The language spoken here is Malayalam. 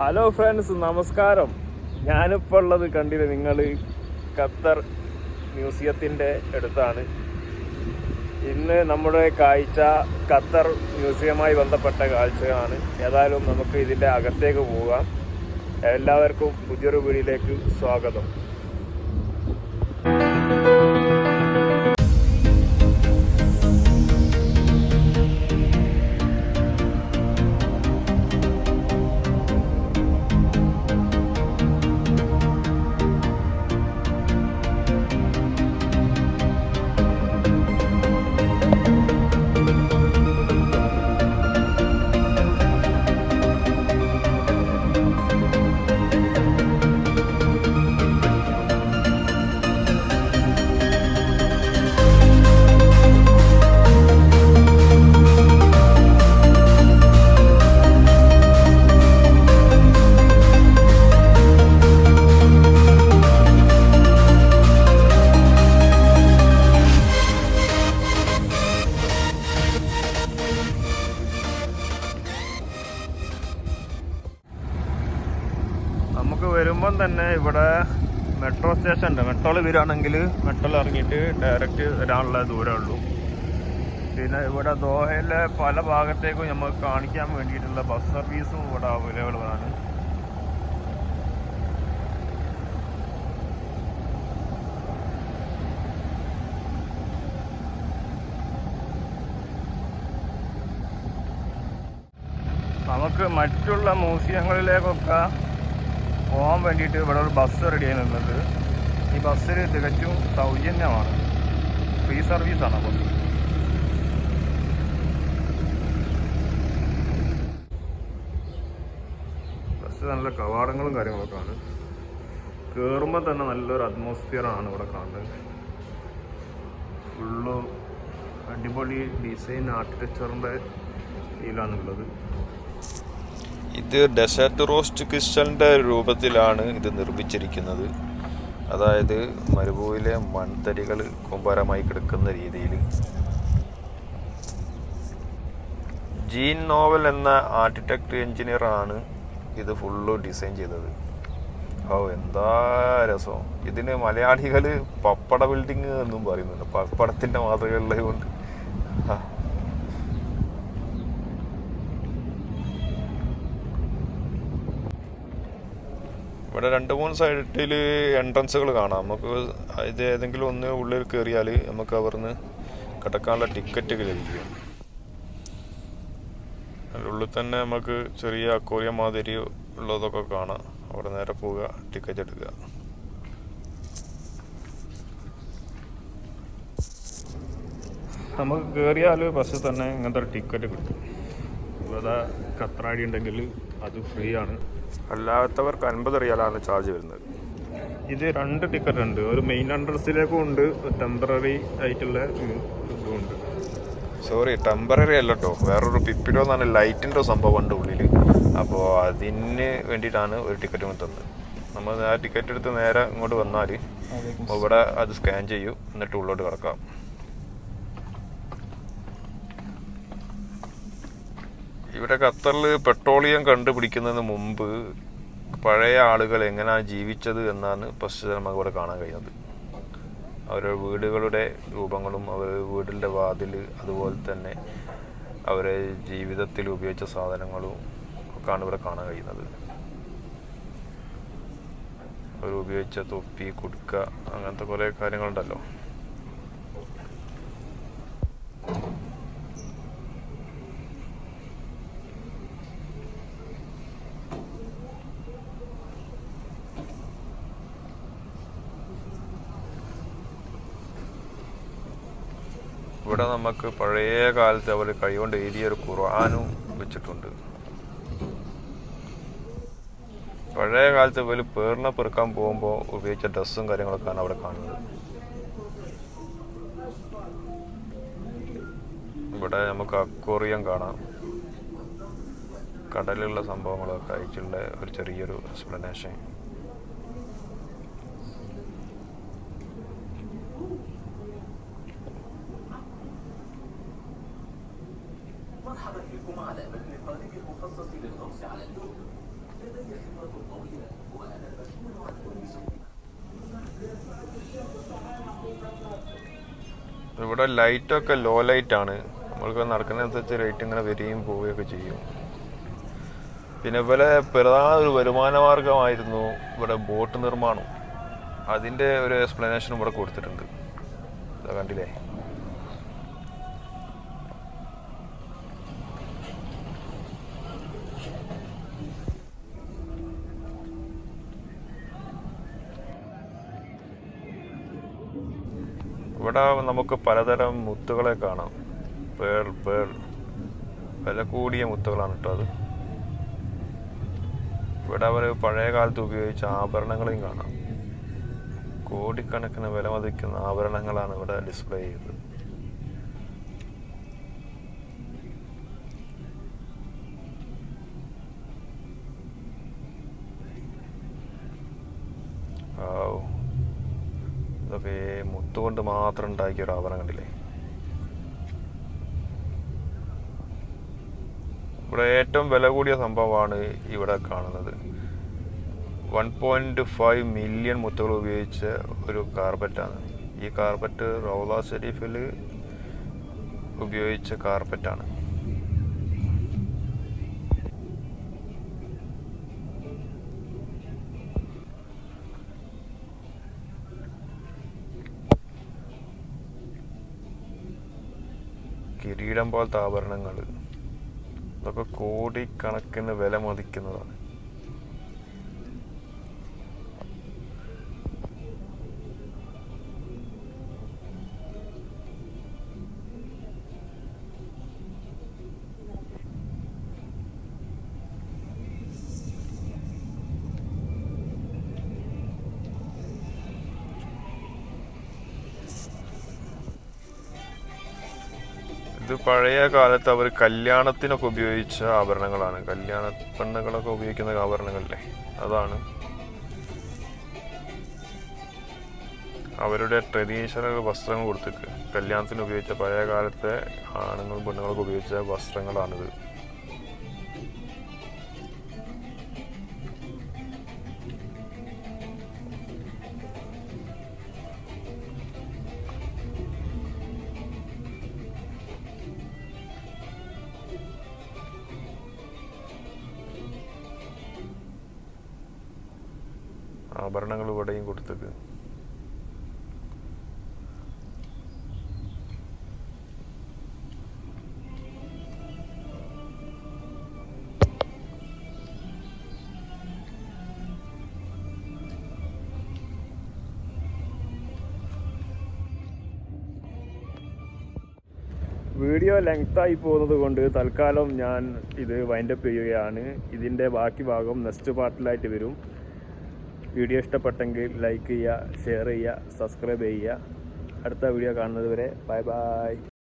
ഹലോ ഫ്രണ്ട്സ്, നമസ്കാരം. ഞാനിപ്പോൾ ഉള്ളത് കണ്ടില്ല നിങ്ങൾ, ഖത്തർ മ്യൂസിയത്തിൻ്റെ അടുത്താണ്. ഇന്ന് നമ്മുടെ കാഴ്ച ഖത്തർ മ്യൂസിയവുമായി ബന്ധപ്പെട്ട കാഴ്ചകളാണ്. ഏതായാലും നമുക്ക് ഇതിൻ്റെ അകത്തേക്ക് പോകാം. എല്ലാവർക്കും പുതിയൊരു വീഡിയോയിലേക്ക് സ്വാഗതം. നമുക്ക് വരുമ്പം തന്നെ ഇവിടെ മെട്രോ സ്റ്റേഷൻ ഉണ്ട്. മെട്രോയിൽ വരികയാണെങ്കിൽ മെട്രോയിൽ ഇറങ്ങിയിട്ട് ഡയറക്റ്റ് വരാനുള്ള ദൂരമേ ഉള്ളൂ. പിന്നെ ഇവിടെ ദോഹയിലെ പല ഭാഗത്തേക്കും നമുക്ക് കാണിക്കാൻ വേണ്ടിയിട്ടുള്ള ബസ് സർവീസും ഇവിടെ അവൈലബിൾ ആണ്. നമുക്ക് മറ്റുള്ള മ്യൂസിയങ്ങളിലേക്കൊക്കെ പോകാൻ വേണ്ടിയിട്ട് ഇവിടെ ഒരു ബസ് റെഡി ആയി നിന്നത്. ഈ ബസ്സിൽ തികച്ചും സൗജന്യമാണ്, ഫ്രീ സർവീസാണ് ബസ്. ബസ് നല്ല കവാടങ്ങളും കാര്യങ്ങളൊക്കെ ആണ്. കയറുമ്പോൾ തന്നെ നല്ലൊരു അറ്റ്മോസ്ഫിയറാണ് ഇവിടെ കാണുന്നത്. ഫുള്ള് അടിപൊളി ഡിസൈൻ ആർക്കിടെക്ചറിൻ്റെ ഇതിലാണുള്ളത്. ഇത് ഡെസേർട്ട് റോസ്റ്റ് ക്രിസ്റ്റലിൻ്റെ രൂപത്തിലാണ് ഇത് നിർമ്മിച്ചിരിക്കുന്നത്. അതായത് മരുഭൂമിയിലെ മൺതരികൾ കൂമ്പാരമായി കിടക്കുന്ന രീതിയിൽ. ജീൻ നോവൽ എന്ന ആർക്കിടെക്ട് എഞ്ചിനീയറാണ് ഇത് ഫുള്ള് ഡിസൈൻ ചെയ്തത്. എന്താ രസം! ഇതിന് മലയാളികൾ പപ്പട ബിൽഡിങ് എന്നും പറയുന്നുണ്ട്, പപ്പടത്തിൻ്റെ മാതൃകയുള്ളത് കൊണ്ട്. ഇവിടെ 2-3 സൈഡിൽ എൻട്രൻസുകൾ കാണാം. നമുക്ക് ഇത് ഏതെങ്കിലും ഒന്ന് ഉള്ളിൽ കയറിയാൽ നമുക്ക് അവിടുന്ന് കിടക്കാനുള്ള ടിക്കറ്റ് ലഭിക്കും. അതിനുള്ളിൽ തന്നെ നമുക്ക് ചെറിയ അക്വേറിയം മാതിരി ഉള്ളതൊക്കെ കാണാം. അവിടെ നേരെ പോവുക, ടിക്കറ്റ് എടുക്കുക. നമുക്ക് കയറിയാൽ ബസ്സിൽ തന്നെ ഇങ്ങനത്തെ ഒരു ടിക്കറ്റ് കിട്ടും. ഇവിടെ ഖത്തറാടി ഉണ്ടെങ്കിൽ അത് ഫ്രീ ആണ്. അല്ലാത്തവർക്ക് 50 റിയാലാണ് ചാർജ് വരുന്നത്. ഇത് 2 ടിക്കറ്റ് ഉണ്ട്. ഒരു മെയിൻ എൻട്രൻസിലേക്കും ഉണ്ട്, ടെമ്പററി ആയിട്ടുള്ള ഇതും ഉണ്ട്. സോറി, ടെമ്പററി അല്ല കേട്ടോ, വേറൊരു പിപ്പിലോ എന്നാണ് ലൈറ്റിൻ്റെ സംഭവം ഉണ്ട് ഉള്ളിൽ. അപ്പോൾ അതിന് വേണ്ടിയിട്ടാണ് ഒരു ടിക്കറ്റ് തന്നത്. നമ്മൾ ആ ടിക്കറ്റ് എടുത്ത് നേരെ ഇങ്ങോട്ട് വന്നാൽ ഇവിടെ അത് സ്കാൻ ചെയ്യും, എന്നിട്ട് ഉള്ളോട്ട് കിടക്കാം. ഇവിടെ ഖത്തറിൽ പെട്രോളിയം കണ്ടുപിടിക്കുന്നതിന് മുമ്പ് പഴയ ആളുകൾ എങ്ങനെയാണ് ജീവിച്ചത് എന്നാണ് പ്രശ്നം നമുക്ക് ഇവിടെ കാണാൻ കഴിയുന്നത്. അവരുടെ വീടുകളുടെ രൂപങ്ങളും അവരുടെ വീടിൻ്റെ വാതിൽ, അതുപോലെ തന്നെ അവരെ ജീവിതത്തിൽ ഉപയോഗിച്ച സാധനങ്ങളും ഒക്കെയാണ് ഇവിടെ കാണാൻ കഴിയുന്നത്. അവർ ഉപയോഗിച്ച തൊപ്പി, കുടുക്ക, അങ്ങനത്തെ കുറേ കാര്യങ്ങളുണ്ടല്ലോ. ഇവിടെ നമുക്ക് പഴയ കാലത്ത് അവർ കൈകൊണ്ട് എഴുതിയൊരു ഖുർആനും വെച്ചിട്ടുണ്ട്. പഴയ കാലത്ത് ഇവർ പേറിനെ പെറുക്കാൻ പോകുമ്പോൾ ഉപയോഗിച്ച ഡ്രസ്സും കാര്യങ്ങളൊക്കെയാണ് അവിടെ കാണുന്നത്. ഇവിടെ നമുക്ക് അക്വേറിയം കാണാം. കടലിലുള്ള സംഭവങ്ങളൊക്കെ അയച്ചുള്ള ഒരു ചെറിയൊരു എക്സ്പ്ലനേഷൻ. ഇവിടെ ലൈറ്റൊക്കെ ലോ ലൈറ്റാണ്. നമ്മൾക്ക് നടക്കുന്നതനുസരിച്ച് ലൈറ്റ് ഇങ്ങനെ വരികയും പോവുകയൊക്കെ ചെയ്യും. പിന്നെ ഇവിടെ പ്രധാന ഒരു വരുമാന മാർഗമായിരുന്നു ഇവിടെ ബോട്ട് നിർമ്മാണം. അതിൻ്റെ ഒരു എക്സ്പ്ലനേഷൻ ഇവിടെ കൊടുത്തിട്ടുണ്ട്. ഇതാ കണ്ടില്ലേ? ഇവിടെ നമുക്ക് പലതരം മുത്തുകളെ കാണാം. പേൾ വില കൂടിയ മുത്തുകളാണ് കേട്ടോ അത്. ഇവിടെ അവർ പഴയ കാലത്ത് ഉപയോഗിച്ച ആഭരണങ്ങളെയും കാണാം. കോടിക്കണക്കിന് വില മതിക്കുന്ന ആഭരണങ്ങളാണ് ഇവിടെ ഡിസ്പ്ലേ ചെയ്തത്. ഇതൊക്കെ മുത്തുകൊണ്ട് മാത്രം ഉണ്ടാക്കിയ ഒരു ആഭരണം കണ്ടില്ലേ? ഇവിടെ ഏറ്റവും വില കൂടിയ സംഭവമാണ് ഇവിടെ കാണുന്നത്. 1.5 മില്യൺ മുത്തുകൾ ഉപയോഗിച്ച ഒരു കാർപ്പറ്റാണ്. ഈ കാർപ്പറ്റ് റൗള ഷെരീഫിൽ ഉപയോഗിച്ച കാർപ്പറ്റാണ്. കിരീടം പോലത്തെ ആഭരണങ്ങൾ, ഇതൊക്കെ കോടിക്കണക്കിന് വില മതിക്കുന്നതാണ്. ഇത് പഴയ കാലത്ത് അവർ കല്യാണത്തിനൊക്കെ ഉപയോഗിച്ച ആഭരണങ്ങളാണ്. കല്യാണ പെണ്ണുകളൊക്കെ ഉപയോഗിക്കുന്ന ആഭരണങ്ങളല്ലേ, അതാണ്. അവരുടെ ട്രഡീഷണൽ വസ്ത്രങ്ങൾ കൊടുത്തിട്ട് കല്യാണത്തിന് ഉപയോഗിച്ച പഴയ കാലത്തെ ആണുങ്ങളും പെണ്ണുങ്ങളൊക്കെ ഉപയോഗിച്ച വസ്ത്രങ്ങളാണിത്. ആഭരണങ്ങൾ ഇവിടെയും കൊടുത്തത്. വീഡിയോ ലെങ്തായി പോകുന്നത് കൊണ്ട് തൽക്കാലം ഞാൻ ഇത് വൈൻഡപ്പ് ചെയ്യുകയാണ്. ഇതിൻ്റെ ബാക്കി ഭാഗം നെക്സ്റ്റ് പാർട്ടിലായിട്ട് വരും. വീഡിയോ ഇഷ്ടപ്പെട്ടെങ്കിൽ ലൈക്ക് ചെയ്യുക, ഷെയർ ചെയ്യുക, സബ്സ്ക്രൈബ് ചെയ്യുക. അടുത്ത വീഡിയോ കാണുന്നത് വരെ ബൈ ബൈ.